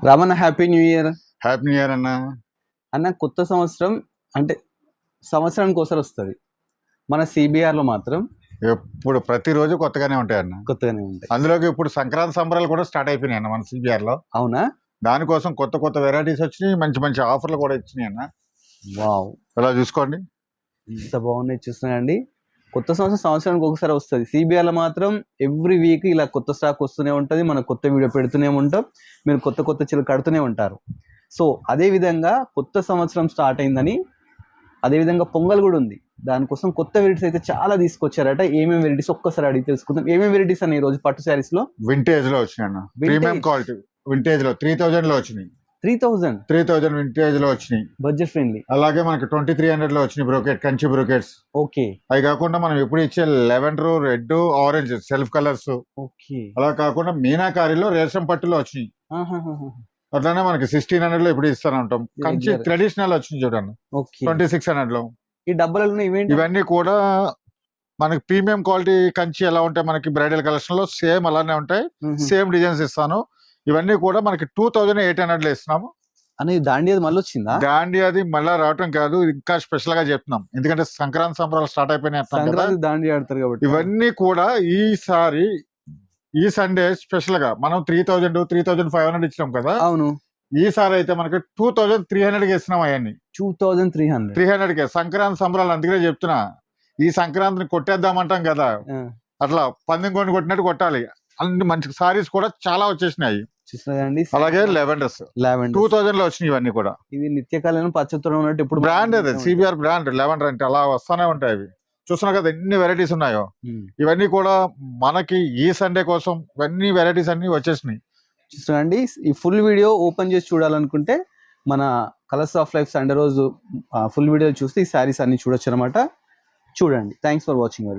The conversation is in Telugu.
Ramana happy new year. Happy new year అన్న. అన్న కొత్త సంవత్సరం అంటే సంవత్సరానికి ఒకసారి వస్తుంది. మన సిబిఆర్లో మాత్రం ఎప్పుడు ప్రతిరోజు కొత్తగానే ఉంటాయి అన్న. కొత్తగానే ఉంటాయి. అందులోకి ఇప్పుడు సంక్రాంతి సంబరాలు కూడా స్టార్ట్ అయిపోయినాయి అన్న మన సిబిఆర్లో. అవునా? దానికోసం కొత్త కొత్త వెరైటీస్ వచ్చినాయి, మంచి మంచి ఆఫర్లు కూడా ఇచ్చినాయి అన్న. వావ్, ఇలా చూసుకోండి ఎంత బాగున్నాయి చూస్తున్నాయండి. కొత్త సంవత్సరానికి ఒకసారి వస్తుంది. సిబిఆర్లో మాత్రం ఎవ్రీ వీక్ ఇలా కొత్త స్టాక్ వస్తూనే ఉంటుంది. మనం కొత్త వీడియో పెడుతూనే ఉంటాం, మీరు కొత్త కొత్త చీరలు కడుతూనే ఉంటారు. సో అదేవిధంగా కొత్త సంవత్సరం స్టార్ట్ అయిందని అదేవిధంగా పొంగల్ కూడా ఉంది. దానికోసం కొత్త వెరైటీస్ అయితే చాలా తీసుకొచ్చారట. ఏమేమి వెరైటీస్ ఒక్కసారి అడిగి తెలుసుకుందాం. ఏమేమి వెరైటీస్ అన్న ఈ రోజు పట్టు శారీస్ లో? వింటేజ్ లో వచ్చినాయి అన్న, ప్రీమియం క్వాలిటీ వింటేజ్ లో 3000 లో వచ్చినాయి. 3000 వింటేజ్ లో వచ్చినాయి, బడ్జెట్ ఫ్రెండ్లీ. అలాగే మనకి 2300 లో వచ్చినాయి బ్రోకెట్, కంచి బ్రోకెట్స్. ఓకే. అవి కాకుండా మనం ఎప్పుడు ఇచ్చే lavender, red, orange self colours. Okay. అలా కాకుండా మీనాకారిలో రేషం పట్టులో వచ్చినాయి. అట్లానే మనకి 1600 లో ఇప్పుడు ఇస్తాను ఉంటాం. కంచి ట్రెడిషనల్ వచ్చింది చూడండి, 2600 లో. ఈ డబ్బులలో ఇవన్నీ కూడా మనకి ప్రీమియం క్వాలిటీ కంచి ఎలా ఉంటాయి మనకి బ్రైడల్ కలెక్షన్ లో సేమ్ అలానే ఉంటాయి. సేమ్ డిజైన్స్ ఇస్తాను. ఇవన్నీ కూడా మనకి 2800 లో ఇస్తున్నాము. అనేది దాండియాది మళ్ళీ వచ్చిందా? దాండియాది మళ్ళీ రావటం కాదు, ఇంకా స్పెషల్ గా చెప్తున్నాం. ఎందుకంటే సంక్రాంతి సంబరాలు స్టార్ట్ అయిపోయినాయి, దాండియా ఆడతారు కాబట్టి. ఇవన్నీ కూడా ఈసారి ఈ సండే స్పెషల్ గా మనం 3500 ఇచ్చినాం కదా. అవును. ఈసారి అయితే మనకి 2300 కి ఇస్తున్నాం. అవన్నీ 2300 కి సంక్రాంతి సంబరాలు. అందుకనే చెప్తున్నా, ఈ సంక్రాంతిని కొట్టేద్దామంటాం కదా, అట్లా పందెం కొట్టినట్టు కొట్టాలి. అన్ని మంచి సారీస్ కూడా చాలా వచ్చేసినాయి. అలాగే లెవెండర్స్ 2000 లో వచ్చినాయి. ఇవన్నీ కూడా ఇది నిత్యకాలం పచ్చతో ఉన్నట్టు ఇప్పుడు బ్రాండ్, అది సిబిఆర్ బ్రాండ్. లెవెండర్ అంటే అలా వస్తానే ఉంటాయి. అవి చూస్తున్నా కదా ఎన్ని వెరైటీస్ ఉన్నాయో. ఇవన్నీ కూడా మనకి ఈ సండే కోసం ఇవన్నీ వెరైటీస్ అన్ని వచ్చేసినాయి. చూడండి, ఈ ఫుల్ వీడియో ఓపెన్ చేసి చూడాలనుకుంటే మన కలర్స్ ఆఫ్ లైఫ్ సండే రోజు ఫుల్ వీడియో చూస్తే ఈ శారీస్ అన్ని చూడొచ్చు అనమాట. చూడండి. Thanks for watching.